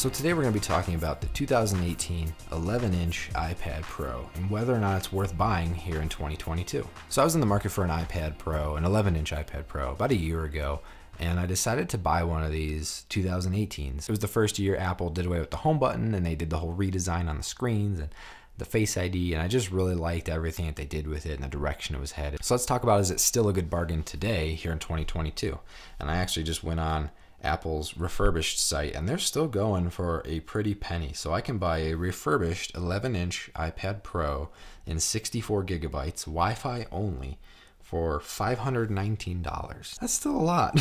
So today we're going to be talking about the 2018 11-inch iPad Pro and whether or not it's worth buying here in 2022. So I was in the market for an iPad Pro, an 11-inch iPad Pro, about a year ago, and I decided to buy one of these 2018s. It was the first year Apple did away with the home button, and they did the whole redesign on the screens and the Face ID, and I just really liked everything that they did with it and the direction it was headed. So let's talk about, is it still a good bargain today here in 2022? And I actually just went on Apple's refurbished site, and they're still going for a pretty penny. So I can buy a refurbished 11-inch iPad Pro in 64 gigabytes, Wi-Fi only, for $519. That's still a lot.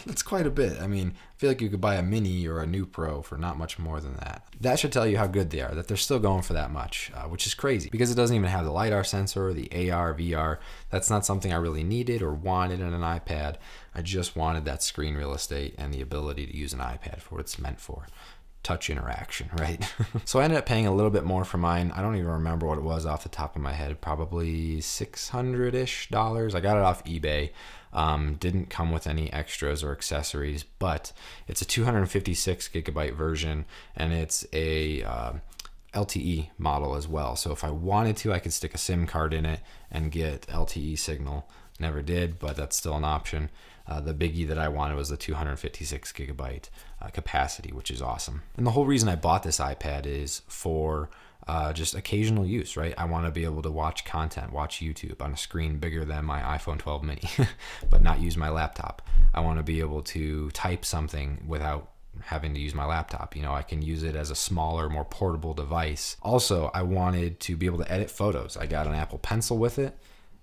That's quite a bit. I mean, I feel like you could buy a mini or a new Pro for not much more than that. That should tell you how good they are, that they're still going for that much, which is crazy because it doesn't even have the LiDAR sensor, the AR, VR. That's not something I really needed or wanted in an iPad. I just wanted that screen real estate and the ability to use an iPad for what it's meant for. Touch interaction, right? So I ended up paying a little bit more for mine. I don't even remember what it was off the top of my head, probably $600-ish. I got it off eBay. Didn't come with any extras or accessories, but it's a 256 gigabyte version, and it's a LTE model as well. So if I wanted to, I could stick a SIM card in it and get LTE signal. Never did, but that's still an option. The biggie that I wanted was the 256 gigabyte capacity, which is awesome. And the whole reason I bought this iPad is for just occasional use, right? I want to be able to watch content, watch YouTube on a screen bigger than my iPhone 12 mini, but not use my laptop. I want to be able to type something without having to use my laptop. You know, I can use it as a smaller, more portable device. Also, I wanted to be able to edit photos. I got an Apple Pencil with it,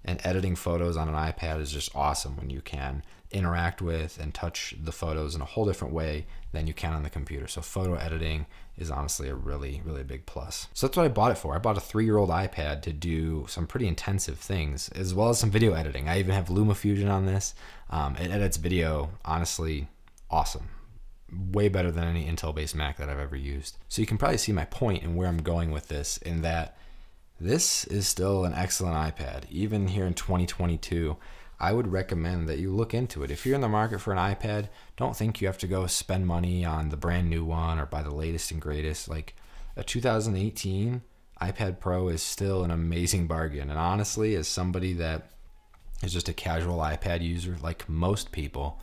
and editing photos on an iPad is just awesome when you can interact with and touch the photos in a whole different way than you can on the computer. So photo editing is honestly a really, really big plus. So that's what I bought it for. I bought a 3-year-old iPad to do some pretty intensive things, as well as some video editing. I even have LumaFusion on this. It edits video, honestly, awesome. Way better than any Intel-based Mac that I've ever used. So you can probably see my point and where I'm going with this, in that this is still an excellent iPad. Even here in 2022, I would recommend that you look into it. If you're in the market for an iPad, don't think you have to go spend money on the brand new one or buy the latest and greatest. Like, a 2018 iPad Pro is still an amazing bargain. And honestly, as somebody that is just a casual iPad user, like most people,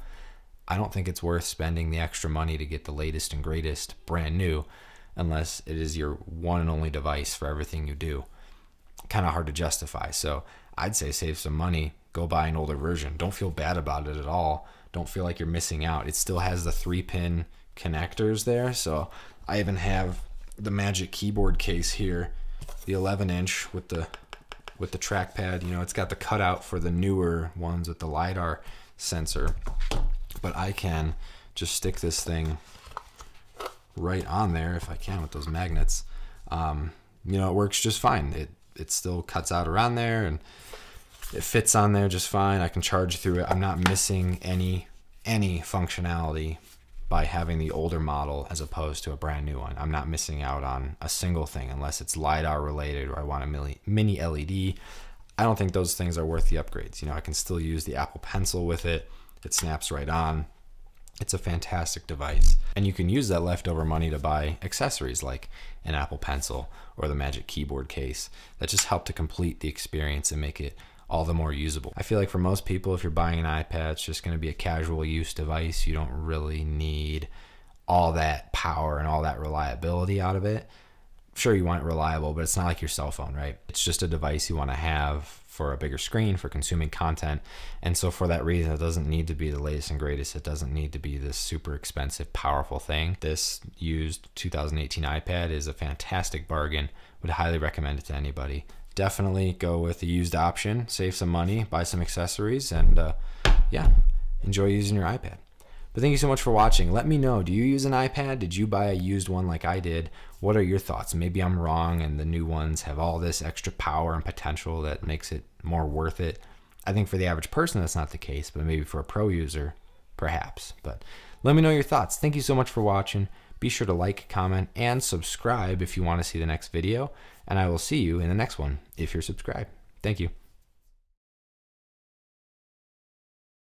I don't think it's worth spending the extra money to get the latest and greatest brand new, unless it is your one and only device for everything you do. Kind of hard to justify. So I'd say save some money, go buy an older version. Don't feel bad about it at all. Don't feel like you're missing out. It still has the 3-pin connectors there. So I even have the Magic Keyboard case here, the 11-inch with the trackpad. You know, it's got the cutout for the newer ones with the LiDAR sensor, but I can just stick this thing right on there if I can with those magnets. You know, it works just fine. It still cuts out around there, and it fits on there just fine. I can charge through it. I'm not missing any functionality by having the older model as opposed to a brand new one. I'm not missing out on a single thing unless it's LiDAR related or I want a mini LED. I don't think those things are worth the upgrades. You know, I can still use the Apple Pencil with it. It snaps right on. It's a fantastic device. And you can use that leftover money to buy accessories like an Apple Pencil or the Magic Keyboard case that just help to complete the experience and make it all the more usable. I feel like for most people, if you're buying an iPad, it's just going to be a casual use device. You don't really need all that power and all that reliability out of it. Sure, you want it reliable, but it's not like your cell phone, right? It's just a device you want to have for a bigger screen, for consuming content. And so for that reason, it doesn't need to be the latest and greatest. It doesn't need to be this super expensive, powerful thing. This used 2018 iPad is a fantastic bargain. Would highly recommend it to anybody. Definitely go with the used option, save some money, buy some accessories, and yeah, enjoy using your iPad. But thank you so much for watching. Let me know, do you use an iPad? Did you buy a used one like I did? What are your thoughts? Maybe I'm wrong and the new ones have all this extra power and potential that makes it more worth it. I think for the average person that's not the case, but maybe for a pro user, perhaps. But let me know your thoughts. Thank you so much for watching. Be sure to like, comment, and subscribe if you want to see the next video. And I will see you in the next one if you're subscribed. Thank you.